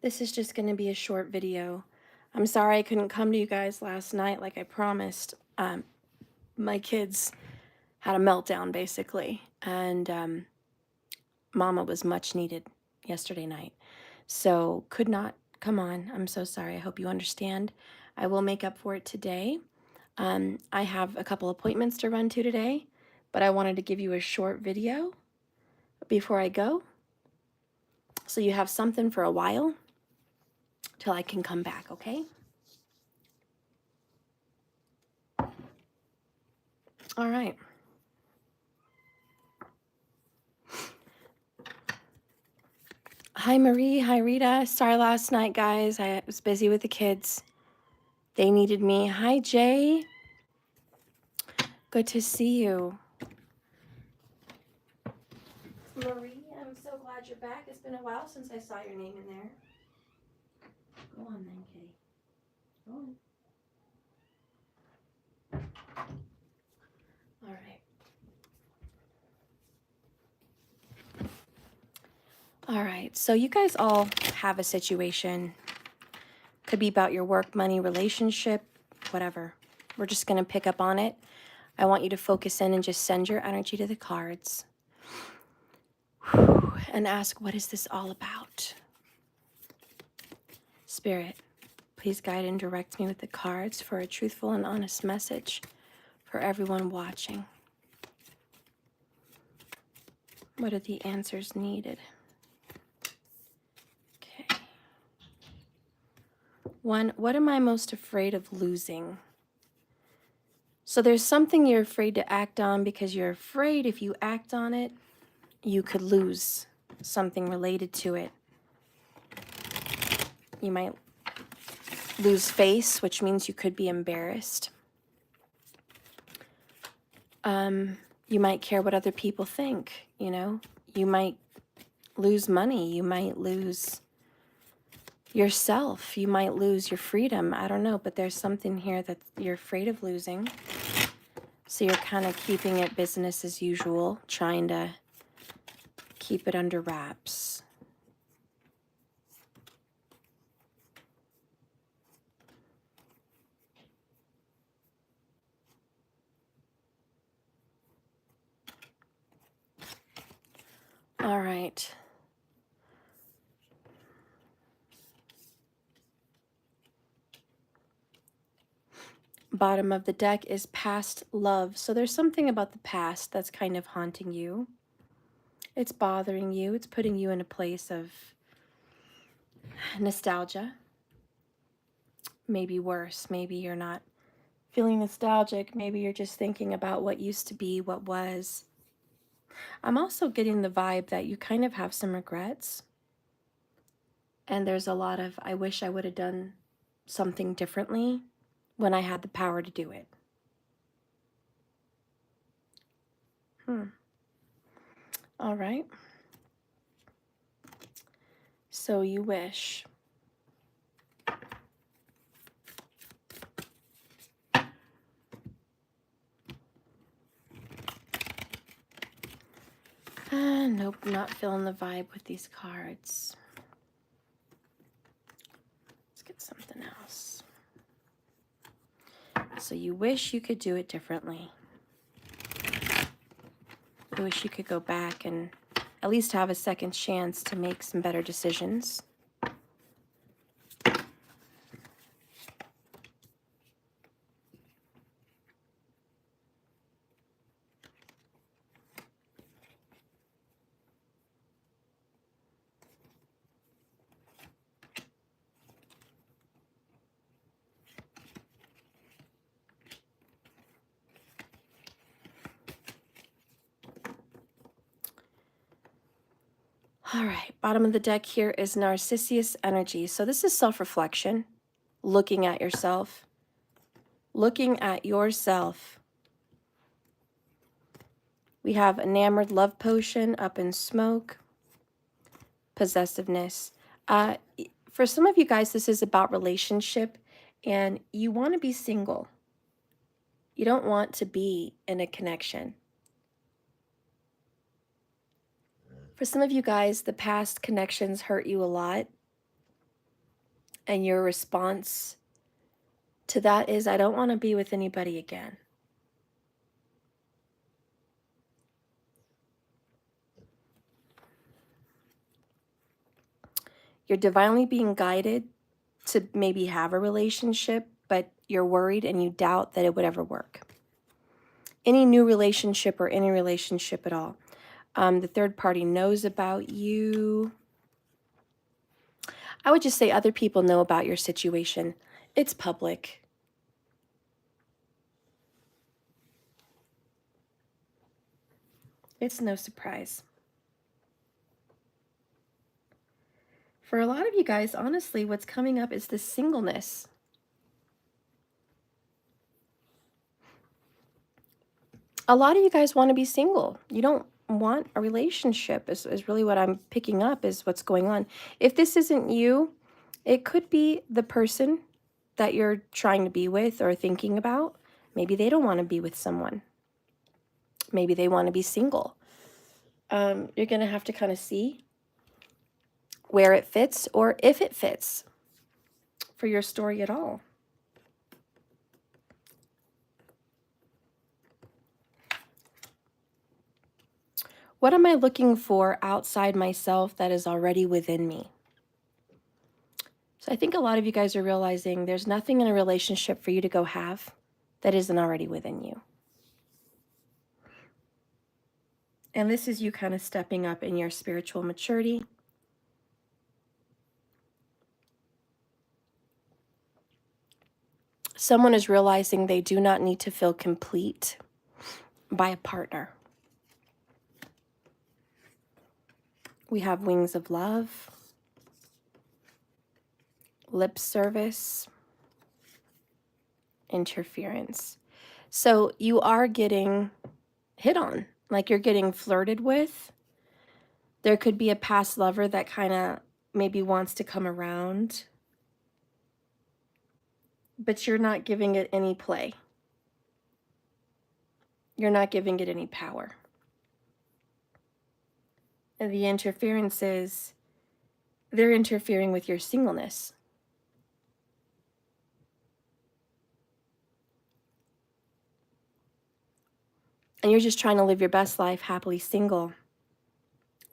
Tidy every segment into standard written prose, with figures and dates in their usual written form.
This is just going to be a short video. I'm sorry I couldn't come to you guys last night like I promised. My kids had a meltdown basically, and Mama was much needed yesterday night. So could not come on. I'm so sorry. I hope you understand. I will make up for it today. I have a couple appointments to run to today, but I wanted to give you a short video before I go, so you have something for a while till I can come back, okay? All right. Hi, Marie. Hi, Rita. Sorry last night, guys. I was busy with the kids. They needed me. Hi, Jay. Good to see you. Marie, I'm so glad you're back. It's been a while since I saw your name in there. Go on then, Kitty. Go on. All right. All right. So you guys all have a situation. Could be about your work, money, relationship, whatever. We're just going to pick up on it. I want you to focus in and just send your energy to the cards and ask, what is this all about? Spirit, please guide and direct me with the cards for a truthful and honest message for everyone watching. What are the answers needed? Okay. 1, what am I most afraid of losing? So there's something you're afraid to act on because you're afraid if you act on it, you could lose something related to it. You might lose face, which means you could be embarrassed. You might care what other people think, you know? You might lose money. You might lose yourself. You might lose your freedom. I don't know, but there's something here that you're afraid of losing. So you're kind of keeping it business as usual, trying to keep it under wraps. All right. Bottom of the deck is past love. So there's something about the past that's kind of haunting you. It's bothering you. It's putting you in a place of nostalgia. Maybe worse. Maybe you're not feeling nostalgic. Maybe you're just thinking about what used to be, what was. I'm also getting the vibe that you kind of have some regrets. And there's a lot of, I wish I would have done something differently when I had the power to do it. All right. So you wish. Nope, not feeling the vibe with these cards. Let's get something else. So you wish you could do it differently. You wish you could go back and at least have a second chance to make some better decisions. All right, bottom of the deck here is Narcissus energy. So this is self-reflection, looking at yourself. Looking at yourself. We have enamored love potion up in smoke. Possessiveness. For some of you guys, this is about relationship, and you want to be single. You don't want to be in a connection. For some of you guys, the past connections hurt you a lot. And your response to that is, I don't want to be with anybody again. You're divinely being guided to maybe have a relationship, but you're worried and you doubt that it would ever work. Any new relationship or any relationship at all. The third party knows about you. I would just say other people know about your situation. It's public. It's no surprise. For a lot of you guys, honestly, what's coming up is this singleness. A lot of you guys want to be single. You don't want a relationship is really what I'm picking up is what's going on. If this isn't you, it could be the person that you're trying to be with or thinking about. Maybe they don't want to be with someone. Maybe they want to be single. You're going to have to kind of see where it fits or if it fits for your story at all. What am I looking for outside myself that is already within me? So I think a lot of you guys are realizing there's nothing in a relationship for you to go have that isn't already within you. And this is you kind of stepping up in your spiritual maturity. Someone is realizing they do not need to feel complete by a partner. We have wings of love, lip service, interference. So you are getting hit on, like you're getting flirted with. There could be a past lover that kind of maybe wants to come around, but you're not giving it any play. You're not giving it any power. And the interference is they're interfering with your singleness. And you're just trying to live your best life happily single.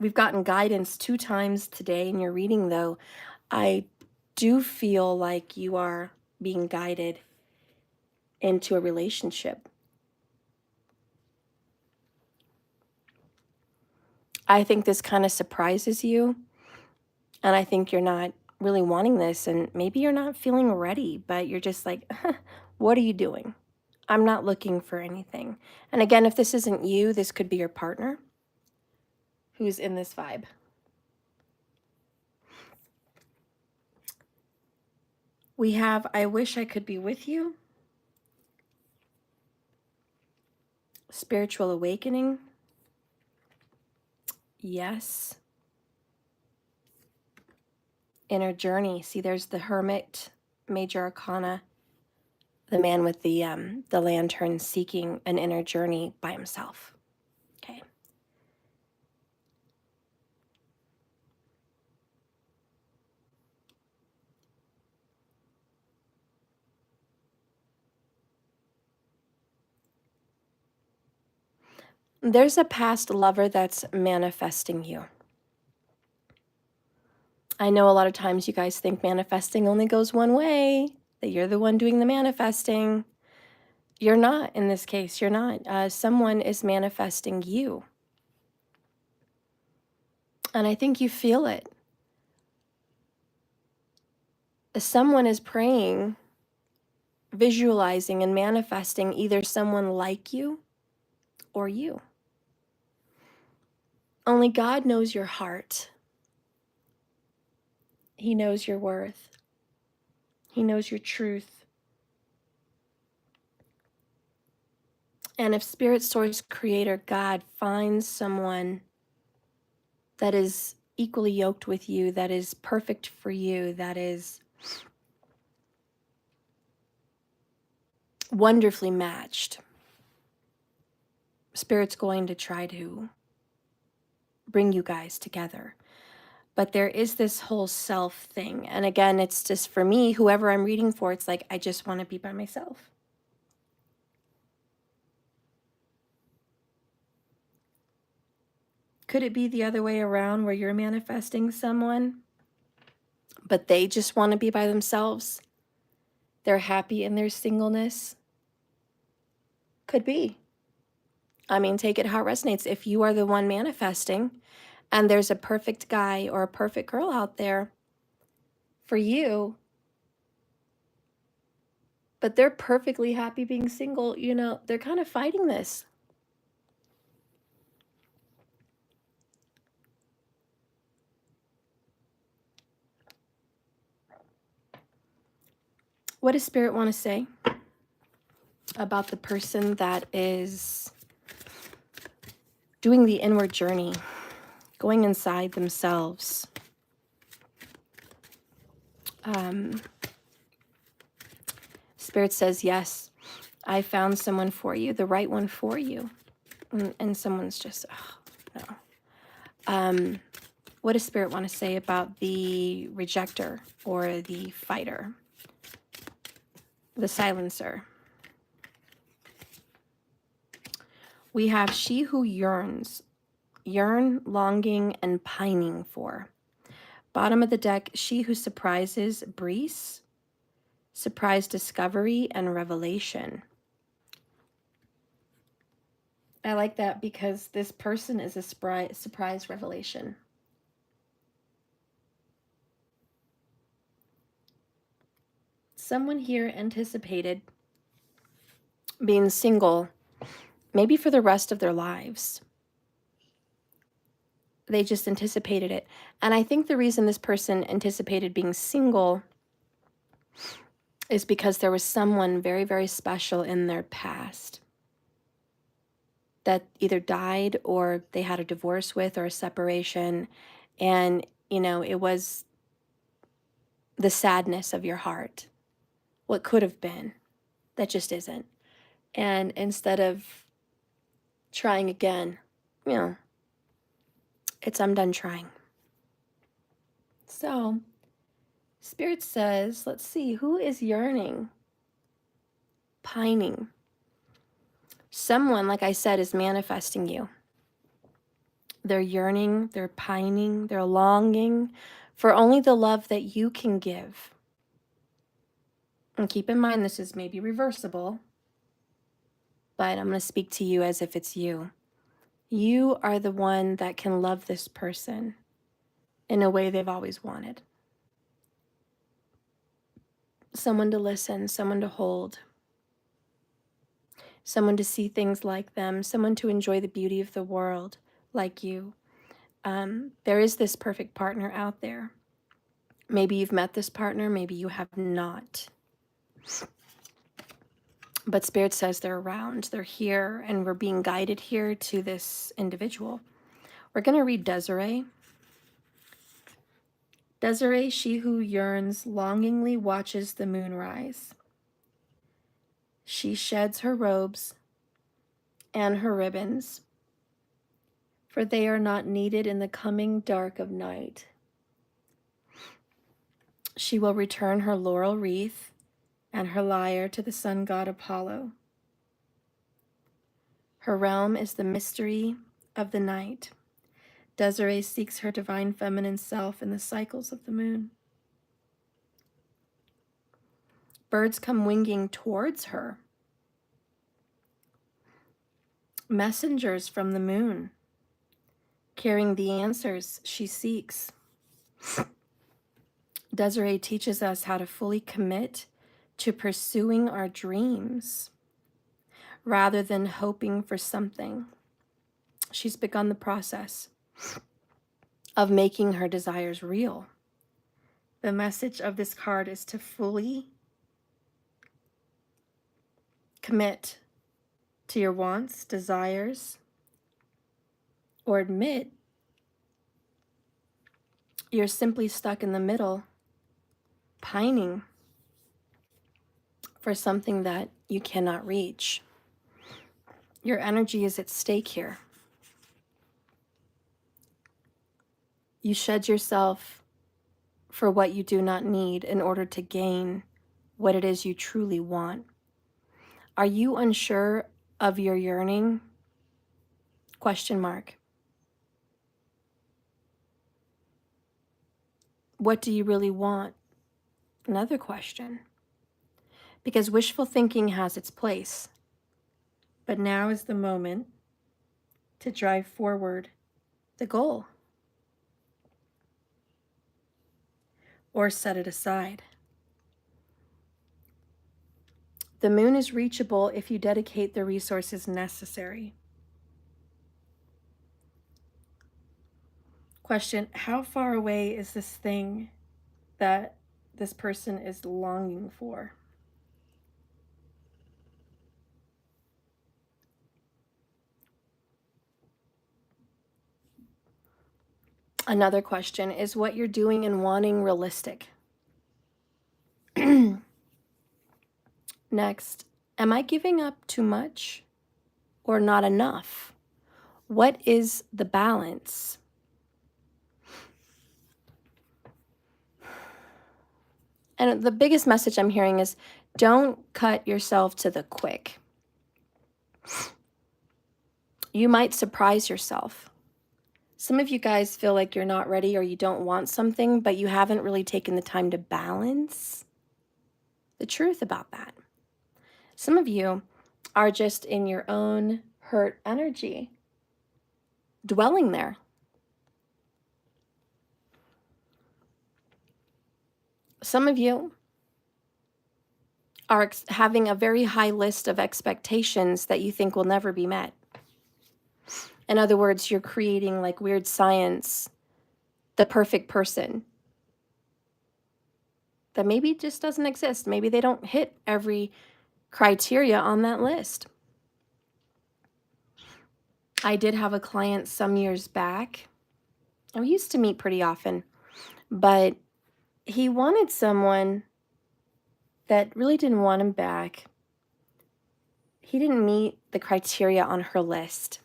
We've gotten guidance 2 times today in your reading, though. I do feel like you are being guided into a relationship. I think this kind of surprises you, and I think you're not really wanting this, and maybe you're not feeling ready, but you're just like, what are you doing? I'm not looking for anything. And again, if this isn't you, this could be your partner who's in this vibe. We have, I wish I could be with you. Spiritual awakening. Yes. Inner journey. See, there's the Hermit, Major Arcana, the man with the lantern seeking an inner journey by himself. Okay. There's a past lover that's manifesting you. I know a lot of times you guys think manifesting only goes one way, that you're the one doing the manifesting. You're not in this case. You're not. Someone is manifesting you. And I think you feel it. Someone is praying, visualizing, and manifesting either someone like you or you. Only God knows your heart. He knows your worth. He knows your truth. And if Spirit Source Creator God finds someone that is equally yoked with you, that is perfect for you, that is wonderfully matched, Spirit's going to try to bring you guys together. But there is this whole self thing. And again, it's just for me, whoever I'm reading for, it's like, I just want to be by myself. Could it be the other way around where you're manifesting someone, but they just want to be by themselves? They're happy in their singleness? Could be. I mean, take it how it resonates. If you are the one manifesting and there's a perfect guy or a perfect girl out there for you, but they're perfectly happy being single, you know, they're kind of fighting this. What does Spirit want to say about the person that is doing the inward journey, going inside themselves? Spirit says, yes, I found someone for you, the right one for you. And someone's just, oh, no. What does Spirit want to say about the rejecter or the fighter, the silencer? We have she who yearns, yearn, longing, and pining for. Bottom of the deck, she who surprises, breeze, surprise discovery, and revelation. I like that because this person is a surprise revelation. Someone here anticipated being single, maybe for the rest of their lives. They just anticipated it. And I think the reason this person anticipated being single is because there was someone very, very special in their past that either died or they had a divorce with or a separation. And, you know, it was the sadness of your heart, what could have been, that just isn't. And instead of trying again, you know, it's I'm done trying. So Spirit says, let's see, who is yearning, pining? Someone, like I said, is manifesting you. They're yearning, they're pining, they're longing for only the love that you can give. And keep in mind, this is maybe reversible, but I'm going to speak to you as if it's you. You are the one that can love this person in a way they've always wanted. Someone to listen, someone to hold, someone to see things like them, someone to enjoy the beauty of the world like you. There is this perfect partner out there. Maybe you've met this partner, maybe you have not. But Spirit says they're around, they're here, and we're being guided here to this individual. We're going to read Desiree. Desiree, she who yearns, longingly watches the moon rise. She sheds her robes and her ribbons, for they are not needed in the coming dark of night. She will return her laurel wreath and her lyre to the sun god Apollo. Her realm is the mystery of the night. Desiree seeks her divine feminine self in the cycles of the moon. Birds come winging towards her. Messengers from the moon, carrying the answers she seeks. Desiree teaches us how to fully commit to pursuing our dreams rather than hoping for something. She's begun the process of making her desires real. The message of this card is to fully commit to your wants, desires, or admit you're simply stuck in the middle, pining for something that you cannot reach. Your energy is at stake here. You shed yourself for what you do not need in order to gain what it is you truly want. Are you unsure of your yearning? Question mark. What do you really want? Another question. Because wishful thinking has its place. But now is the moment to drive forward the goal. Or set it aside. The moon is reachable if you dedicate the resources necessary. Question, how far away is this thing that this person is longing for? Another question, is what you're doing and wanting realistic? Next, am I giving up too much or not enough? What is the balance? And the biggest message I'm hearing is don't cut yourself to the quick. You might surprise yourself. Some of you guys feel like you're not ready or you don't want something, but you haven't really taken the time to balance the truth about that. Some of you are just in your own hurt energy, dwelling there. Some of you are having a very high list of expectations that you think will never be met. In other words, you're creating like weird science, the perfect person that maybe just doesn't exist. Maybe they don't hit every criteria on that list. I did have a client some years back, and we used to meet pretty often, but he wanted someone that really didn't want him back. He didn't meet the criteria on her list.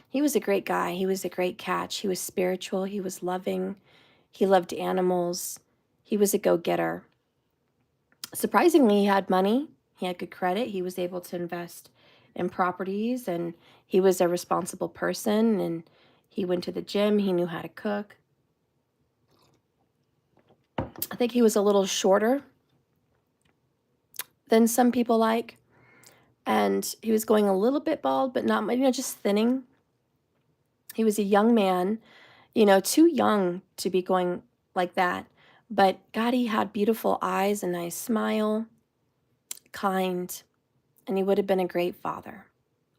He was a great guy. He was a great catch. He was spiritual. He was loving. He loved animals. He was a go-getter. Surprisingly, he had money. He had good credit. He was able to invest in properties, and he was a responsible person, and he went to the gym. He knew how to cook. I think he was a little shorter than some people like, and he was going a little bit bald, but not, just thinning. He was a young man, too young to be going like that. But God, he had beautiful eyes, a nice smile, kind, and he would have been a great father.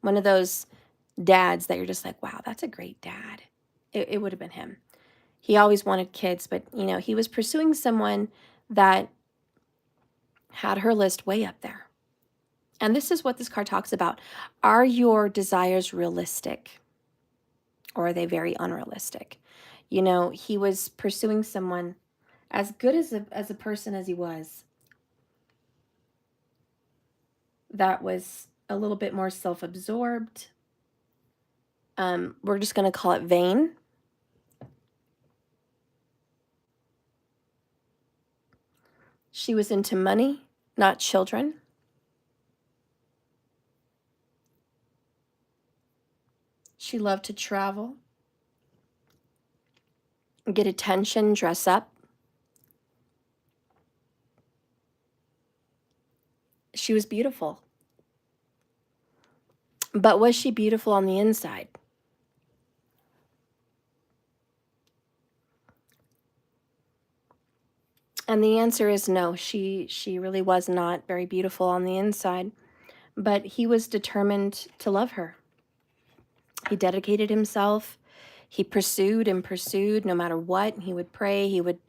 One of those dads that you're just like, wow, that's a great dad. It would have been him. He always wanted kids, but, he was pursuing someone that had her list way up there. And this is what this card talks about. Are your desires realistic? Or are they very unrealistic? He was pursuing someone as good as a person as he was, that was a little bit more self-absorbed. We're just going to call it vain. She was into money, not children. She loved to travel, get attention, dress up. She was beautiful. But was she beautiful on the inside? And the answer is no. She really was not very beautiful on the inside. But he was determined to love her. He dedicated himself. He pursued and pursued no matter what. He would pray. He would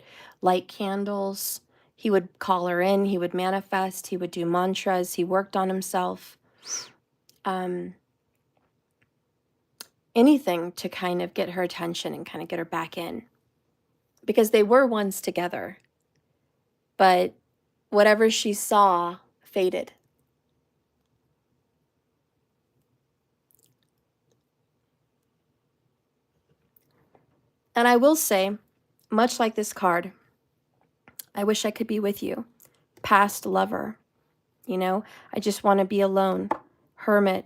light candles. He would call her in. He would manifest. He would do mantras. He worked on himself. Anything to kind of get her attention and kind of get her back in. Because they were once together. But whatever she saw faded. And I will say, much like this card, I wish I could be with you. Past lover, you know, I just want to be alone. Hermit,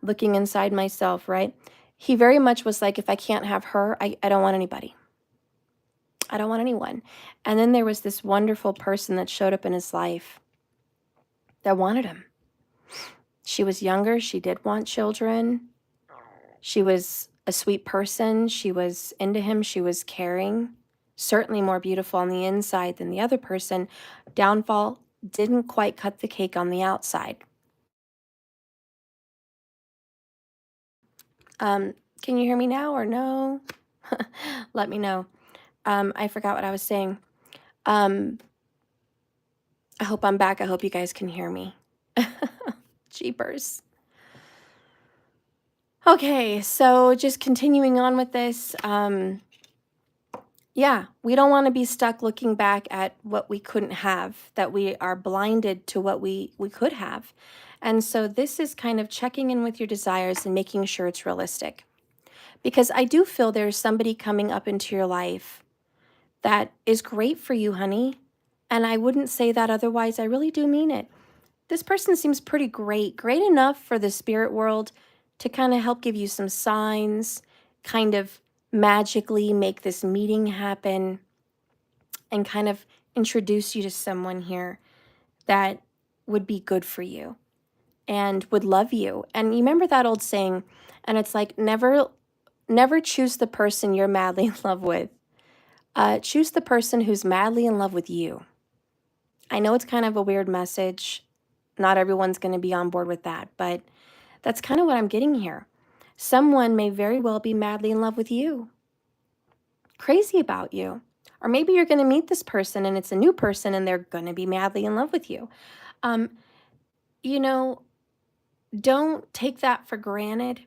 looking inside myself, right? He very much was like, if I can't have her, I don't want anybody. I don't want anyone. And then there was this wonderful person that showed up in his life that wanted him. She was younger. She did want children. She was a sweet person. She was into him. She was caring. Certainly more beautiful on the inside than the other person. Downfall, didn't quite cut the cake on the outside. Can you hear me now or no? Let me know. I forgot what I was saying. I hope I'm back. I hope you guys can hear me. Jeepers. Okay, so just continuing on with this. Yeah, we don't want to be stuck looking back at what we couldn't have, that we are blinded to what we could have. And so this is kind of checking in with your desires and making sure it's realistic. Because I do feel there's somebody coming up into your life that is great for you, honey. And I wouldn't say that otherwise. I really do mean it. This person seems pretty great, great enough for the spirit world to kind of help give you some signs, kind of magically make this meeting happen, and kind of introduce you to someone here that would be good for you and would love you. And you remember that old saying, and it's like, never choose the person you're madly in love with. Choose the person who's madly in love with you. I know it's kind of a weird message. Not everyone's going to be on board with that, but that's kind of what I'm getting here. Someone may very well be madly in love with you, crazy about you. Or maybe you're going to meet this person and it's a new person and they're going to be madly in love with you. You know, don't take that for granted.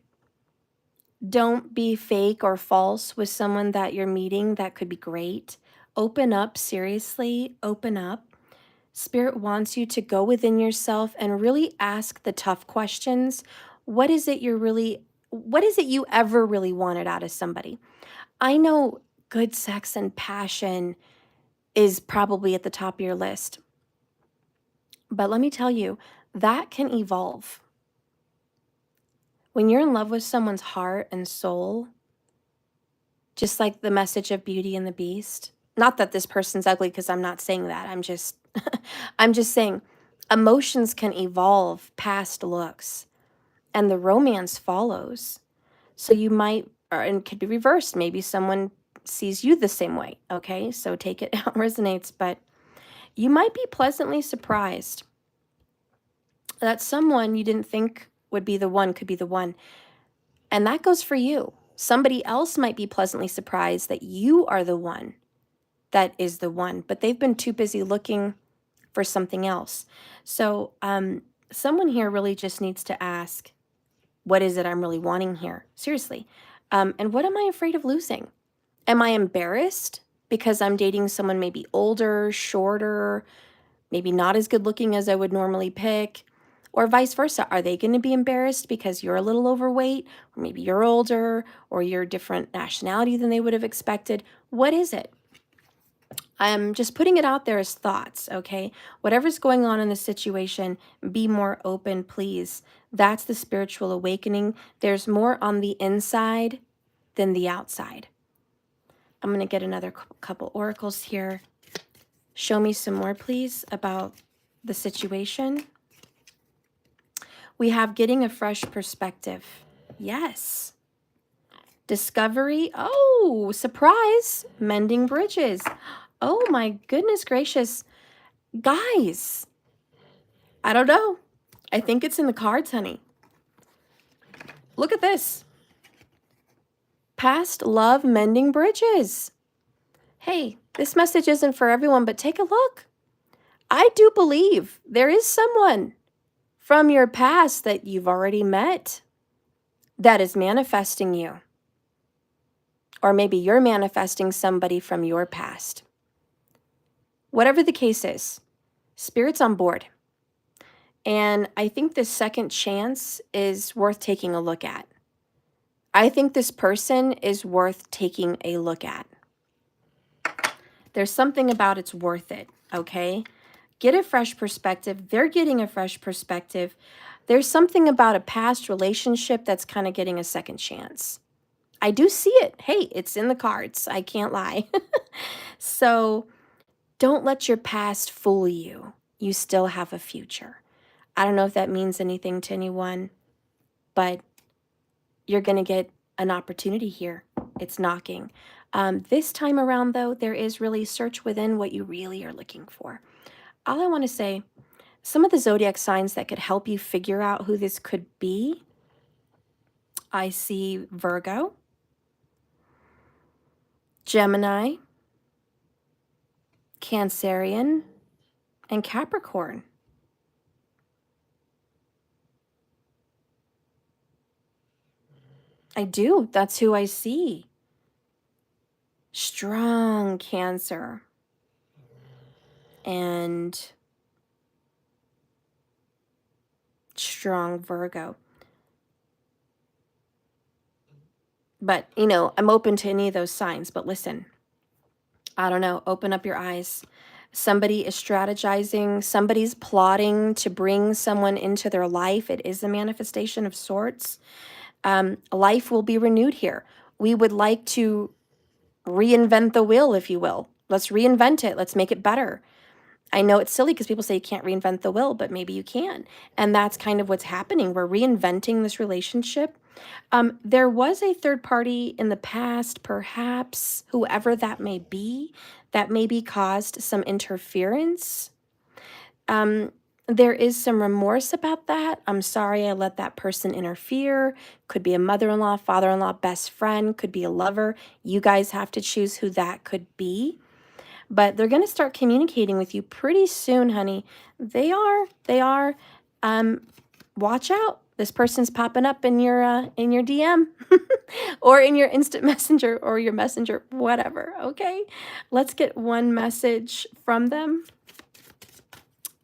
Don't be fake or false with someone that you're meeting that could be great. Open up, seriously, open up. Spirit wants you to go within yourself and really ask the tough questions. What is it you ever really wanted out of somebody? I know good sex and passion is probably at the top of your list. But let me tell you, that can evolve. When you're in love with someone's heart and soul, just like the message of Beauty and the Beast, not that this person's ugly, because I'm not saying that. I'm just saying emotions can evolve past looks and the romance follows. So you might, and it could be reversed. Maybe someone sees you the same way. Okay, so take it how it resonates, but you might be pleasantly surprised that someone you didn't think would be the one could be the one. And that goes for you. Somebody else might be pleasantly surprised that you are the one that is the one, but they've been too busy looking for something else. So someone here really just needs to ask, what is it I'm really wanting here? Seriously. And what am I afraid of losing? Am I embarrassed because I'm dating someone maybe older, shorter, maybe not as good looking as I would normally pick? Or vice versa, are they going to be embarrassed because you're a little overweight, or maybe you're older, or you're a different nationality than they would have expected? What is it? I'm just putting it out there as thoughts, okay? Whatever's going on in the situation, be more open, please. That's the spiritual awakening. There's more on the inside than the outside. I'm going to get another couple oracles here. Show me some more, please, about the situation. We have getting a fresh perspective. Yes. Discovery. Oh, surprise. Mending bridges. Oh my goodness gracious. Guys, I don't know. I think it's in the cards, honey. Look at this. Past love mending bridges. Hey, this message isn't for everyone, but take a look. I do believe there is someone from your past that you've already met that is manifesting you. Or maybe you're manifesting somebody from your past. Whatever the case is, Spirit's on board. And I think this second chance is worth taking a look at. I think this person is worth taking a look at. There's something about it's worth it, okay? Get a fresh perspective. They're getting a fresh perspective. There's something about a past relationship that's kind of getting a second chance. I do see it. Hey, it's in the cards. I can't lie. So don't let your past fool you. You still have a future. I don't know if that means anything to anyone, but you're going to get an opportunity here. It's knocking. This time around, though, there is really search within what you really are looking for. All I want to say, some of the zodiac signs that could help you figure out who this could be, I see Virgo, Gemini, Cancerian, and Capricorn. I do. That's who I see. Strong Cancer and strong Virgo. But, you know, I'm open to any of those signs. But listen, I don't know, open up your eyes. Somebody is strategizing, somebody's plotting to bring someone into their life. It is a manifestation of sorts. Life will be renewed here. We would like to reinvent the wheel, if you will. Let's reinvent it. Let's make it better. I know it's silly because people say you can't reinvent the wheel, but maybe you can. And that's kind of what's happening. We're reinventing this relationship. There was a third party in the past, perhaps, whoever that may be, that maybe caused some interference. There is some remorse about that. I'm sorry I let that person interfere. Could be a mother-in-law, father-in-law, best friend, could be a lover. You guys have to choose who that could be. But they're going to start communicating with you pretty soon, honey. They are. Watch out. This person's popping up in your DM or in your instant messenger or your messenger, whatever. Okay. Let's get one message from them.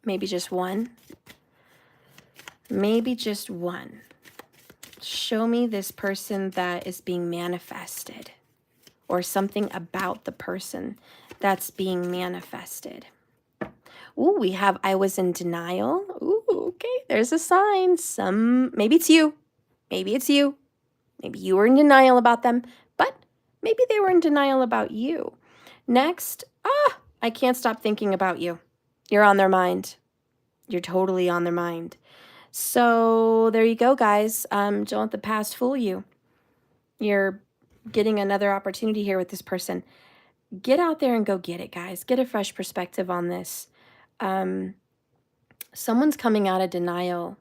Maybe just one. Maybe just one. Show me this person that is being manifested, or something about the person that's being manifested. Ooh, we have I was in denial. Ooh, okay, there's a sign. Maybe it's you. Maybe it's you. Maybe you were in denial about them, but maybe they were in denial about you. Next, I can't stop thinking about you. You're on their mind. You're totally on their mind. So there you go, guys. Don't let the past fool you. You're getting another opportunity here with this person. Get out there and go get it, guys. Get a fresh perspective on this. Someone's coming out of denial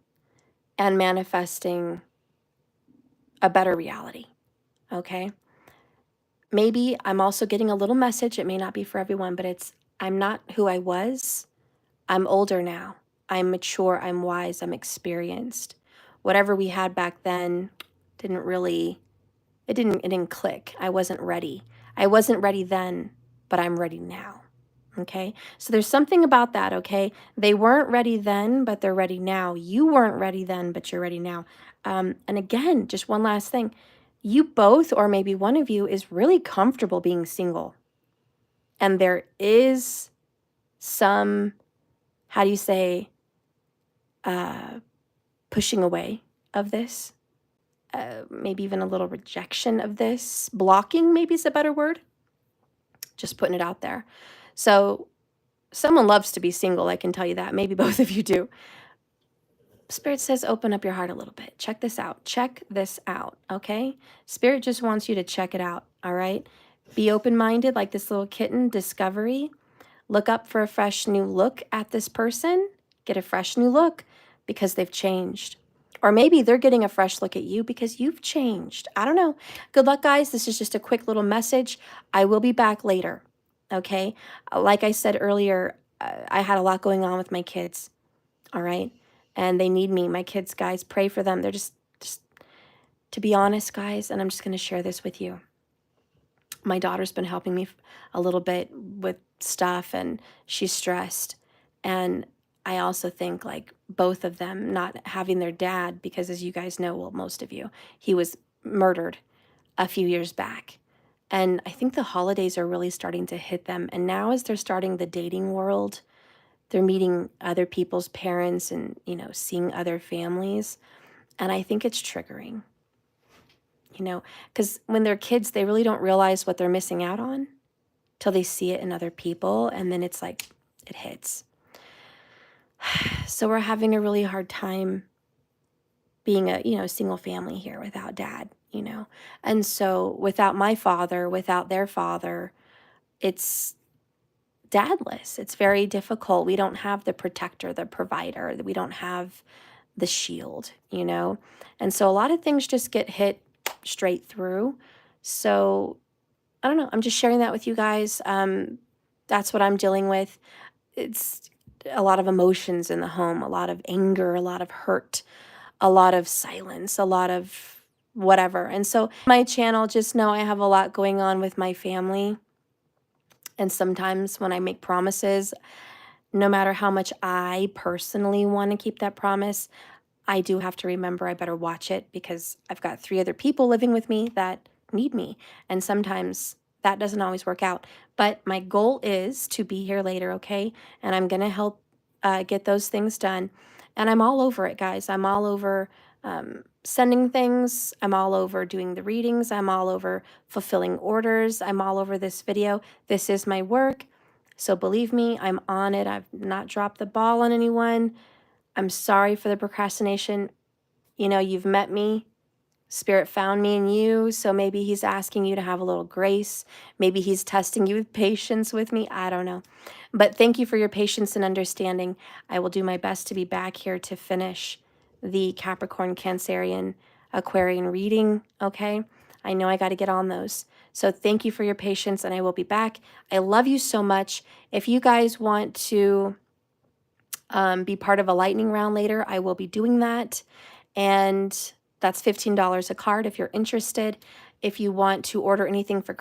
and manifesting a better reality, okay? Maybe I'm also getting a little message. It may not be for everyone, but I'm not who I was. I'm older now. I'm mature. I'm wise. I'm experienced. Whatever we had back then it didn't click. I wasn't ready. I wasn't ready then, but I'm ready now. Okay? So there's something about that, okay? They weren't ready then, but they're ready now. You weren't ready then, but you're ready now. And again, just one last thing. You both, or maybe one of you, is really comfortable being single. And there is some, how do you say, pushing away of this. Maybe even a little rejection of this. Blocking, maybe is a better word. Just putting it out there. So someone loves to be single, I can tell you that. Maybe both of you do. Spirit says open up your heart a little bit. Check this out. Check this out, okay? Spirit just wants you to check it out, all right? Be open-minded like this little kitten, discovery. Look up for a fresh new look at this person. Get a fresh new look because they've changed. Or maybe they're getting a fresh look at you because you've changed. I don't know. Good luck, guys. This is just a quick little message. I will be back later, okay? Like I said earlier, I had a lot going on with my kids, all right? And they need me. My kids, guys, pray for them. They're just to be honest, guys, and I'm just going to share this with you. My daughter's been helping me a little bit with stuff, and she's stressed. And I also think, like, both of them not having their dad, because as you guys know, well, most of you, he was murdered a few years back. And I think the holidays are really starting to hit them. And now, as they're starting the dating world, they're meeting other people's parents and, seeing other families. And I think it's triggering, because when they're kids, they really don't realize what they're missing out on till they see it in other people. And then it's like it hits. So we're having a really hard time being a single family here without dad. And so without my father, without their father, it's dadless. It's very difficult. We don't have the protector, the provider. We don't have the shield. And so a lot of things just get hit straight through. So I don't know. I'm just sharing that with you guys. That's what I'm dealing with. It's a lot of emotions in the home, a lot of anger, a lot of hurt, a lot of silence, a lot of whatever. And so my channel, just know I have a lot going on with my family. And sometimes when I make promises, no matter how much I personally want to keep that promise, I do have to remember I better watch it, because I've got 3 other people living with me that need me. And sometimes that doesn't always work out. But my goal is to be here later, okay? And I'm going to help get those things done. And I'm all over it, guys. I'm all over sending things. I'm all over doing the readings. I'm all over fulfilling orders. I'm all over this video. This is my work. So believe me, I'm on it. I've not dropped the ball on anyone. I'm sorry for the procrastination. You've met me. Spirit found me in you, so maybe he's asking you to have a little grace. Maybe he's testing you with patience with me. I don't know. But thank you for your patience and understanding. I will do my best to be back here to finish the Capricorn, Cancerian, Aquarian reading, okay? I know I got to get on those. So thank you for your patience, and I will be back. I love you so much. If you guys want to be part of a lightning round later, I will be doing that. And that's $15 a card if you're interested. If you want to order anything for